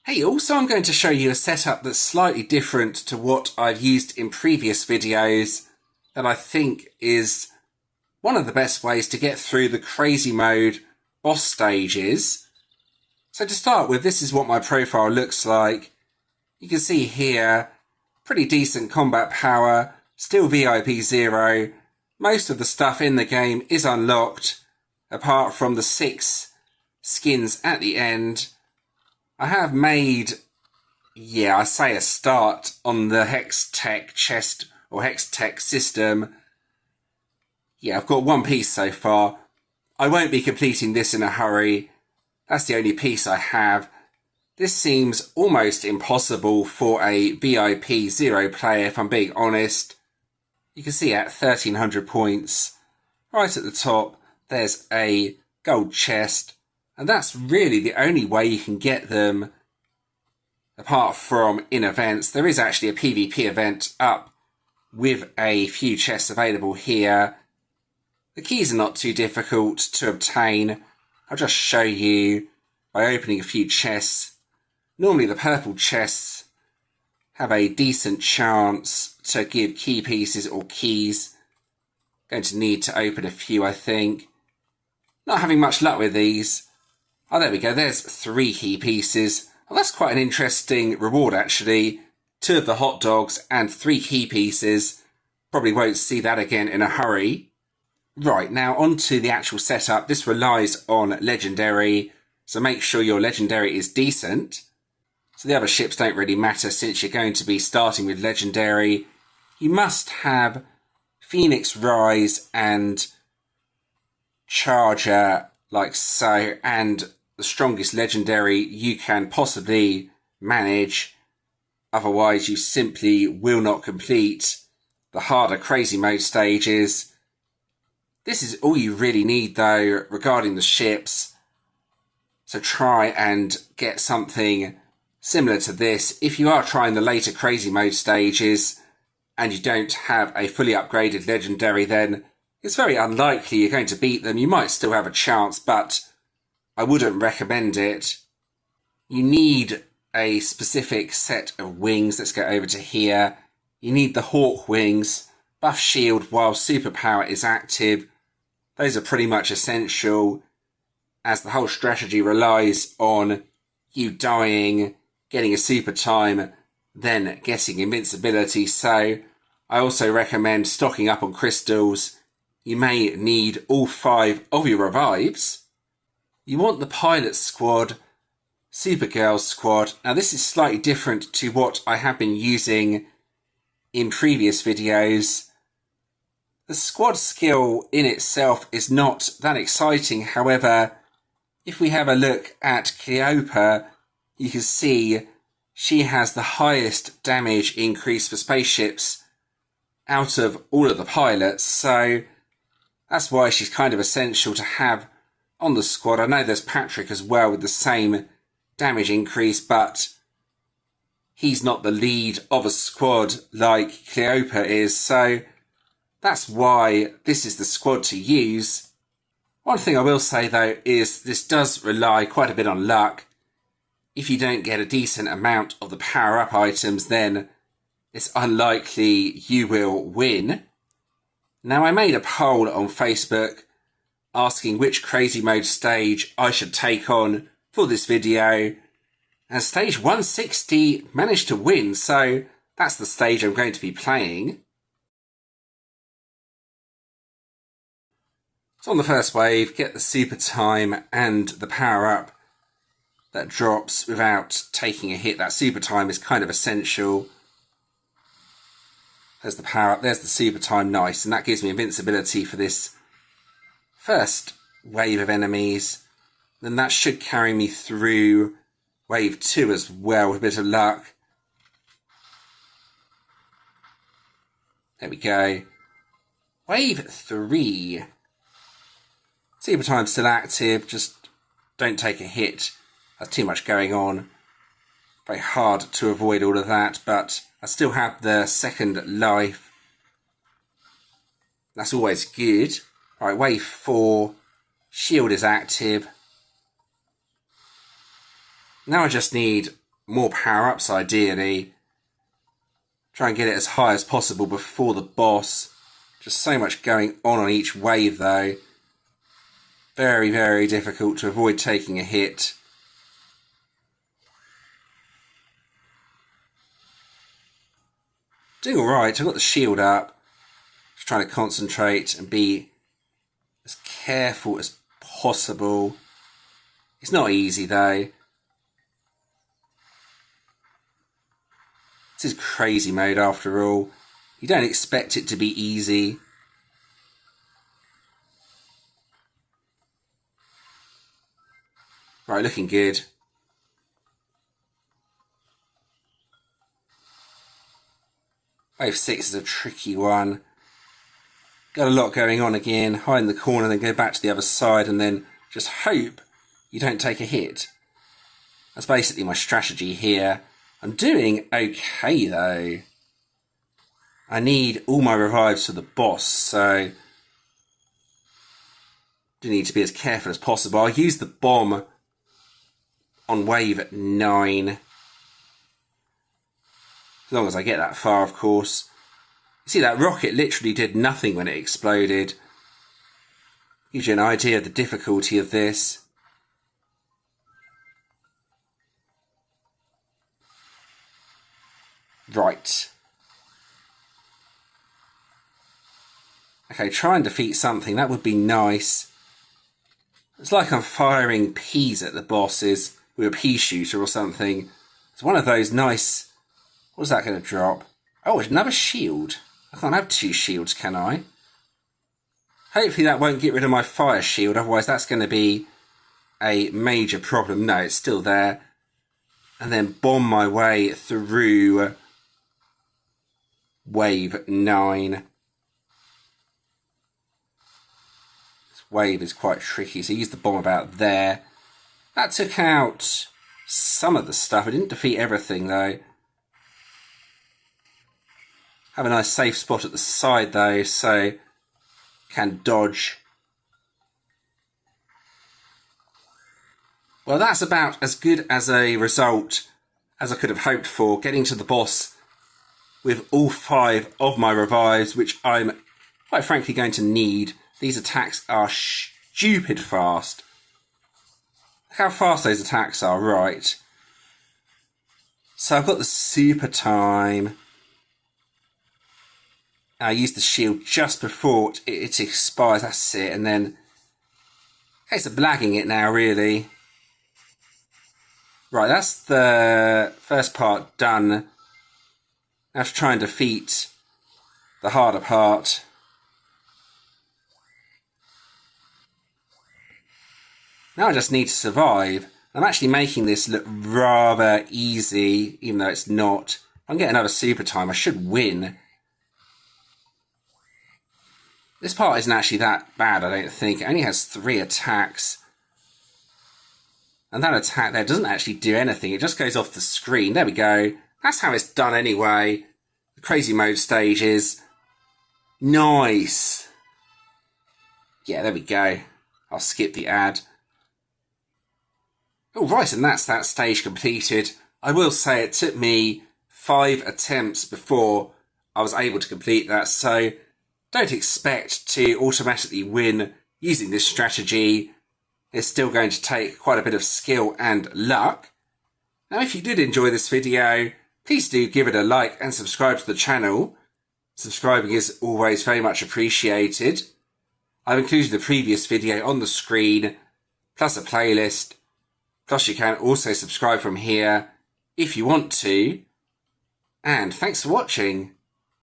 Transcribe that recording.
Hey, also I'm going to show you a setup that's slightly different to what I've used in previous videos that I think is one of the best ways to get through the crazy mode boss stages. So to start with, this is what my profile looks like. You can see here, pretty decent combat power, still VIP 0. Most of the stuff in the game is unlocked, apart from the 6 skins at the end. I have made, I say a start on the Hextech chest or Hextech system. Yeah, I've got one piece so far. I won't be completing this in a hurry. That's the only piece I have. This seems almost impossible for a VIP 0 player, if I'm being honest. You can see at 1300 points, right at the top, there's a gold chest. And that's really the only way you can get them, apart from in events. There is actually a PvP event up with a few chests available here. The keys are not too difficult to obtain. I'll just show you by opening a few chests. Normally the purple chests have a decent chance to give key pieces or keys. Going to need to open a few, I think. Not having much luck with these. Oh, there we go. There's 3 key pieces. Well, that's quite an interesting reward, actually. 2 of the hot dogs and 3 key pieces. Probably won't see that again in a hurry. Right, now on to the actual setup. This relies on legendary, so make sure your legendary is decent. So the other ships don't really matter since you're going to be starting with legendary. You must have Phoenix Rise and Charger like so, and the strongest legendary you can possibly manage. Otherwise you simply will not complete the harder crazy mode stages. This is all you really need though regarding the ships. So try and get something similar to this. If you are trying the later crazy mode stages and you don't have a fully upgraded legendary, then it's very unlikely you're going to beat them. You might still have a chance, but I wouldn't recommend it. You need a specific set of wings. Let's go over to here. You need the Hawk wings, buff shield while superpower is active. Those are pretty much essential, as the whole strategy relies on you dying, getting a super time, then getting invincibility. So I also recommend stocking up on crystals. You may need all 5 of your revives. You want the pilot squad, Supergirl squad. Now this is slightly different to what I have been using in previous videos. The squad skill in itself is not that exciting. However, if we have a look at Cleopa, you can see she has the highest damage increase for spaceships out of all of the pilots. So that's why she's kind of essential to have on the squad. I know there's Patrick as well with the same damage increase, but he's not the lead of a squad like Cleopa is. So that's why this is the squad to use. One thing I will say though is this does rely quite a bit on luck. If you don't get a decent amount of the power-up items, then it's unlikely you will win. Now I made a poll on Facebook asking which crazy mode stage I should take on for this video, and stage 160 managed to win, so that's the stage I'm going to be playing. So on the first wave, get the super time and the power up that drops without taking a hit. That super time is kind of essential. There's the power up, there's the super time, nice, and that gives me invincibility for this first wave of enemies. Then that should carry me through wave 2 as well with a bit of luck. There we go. Wave 3. Super time's still active, just don't take a hit. There's too much going on. Very hard to avoid all of that, but I still have the second life. That's always good. Alright, wave 4. Shield is active. Now I just need more power-ups ideally. Try and get it as high as possible before the boss. Just so much going on each wave though. Very, very difficult to avoid taking a hit. Doing alright, I've got the shield up. Just trying to concentrate and be as careful as possible. It's not easy though. This is crazy mode after all. You don't expect it to be easy. Right, looking good. Wave 6 is a tricky one. Got a lot going on again. Hide in the corner, then go back to the other side, and then just hope you don't take a hit. That's basically my strategy here. I'm doing okay though. I need all my revives for the boss, so do need to be as careful as possible. I'll use the bomb on wave 9. As long as I get that far, of course. You see, that rocket literally did nothing when it exploded. Gives you an idea of the difficulty of this. Right. Okay, try and defeat something. That would be nice. It's like I'm firing peas at the bosses with a pea shooter or something. It's one of those nice... What's that going to drop? Oh, another shield. I can't have 2 shields, can I? Hopefully that won't get rid of my fire shield. Otherwise that's going to be a major problem. No, it's still there. And then bomb my way through wave 9. This wave is quite tricky, so use the bomb about there. That took out some of the stuff. It didn't defeat everything though. Have a nice safe spot at the side though, so can dodge. Well, that's about as good as a result as I could have hoped for, getting to the boss with all 5 of my revives, which I'm quite frankly going to need. These attacks are stupid fast. Look how fast those attacks are, right. So I've got the super time. I use the shield just before it expires, that's it, and then... Case of blagging it now, really. Right, that's the first part done. Now to try and defeat the harder part. Now I just need to survive. I'm actually making this look rather easy, even though it's not. If I can get another super time, I should win. This part isn't actually that bad, I don't think. It only has 3 attacks. And that attack there doesn't actually do anything. It just goes off the screen. There we go. That's how it's done anyway. The crazy mode stages. Nice. Yeah, there we go. I'll skip the ad. Oh, right, and that's that stage completed. I will say it took me 5 attempts before I was able to complete that, so don't expect to automatically win using this strategy. It's still going to take quite a bit of skill and luck. Now, if you did enjoy this video, please do give it a like and subscribe to the channel. Subscribing is always very much appreciated. I've included the previous video on the screen, plus a playlist. Plus you can also subscribe from here if you want to. And thanks for watching.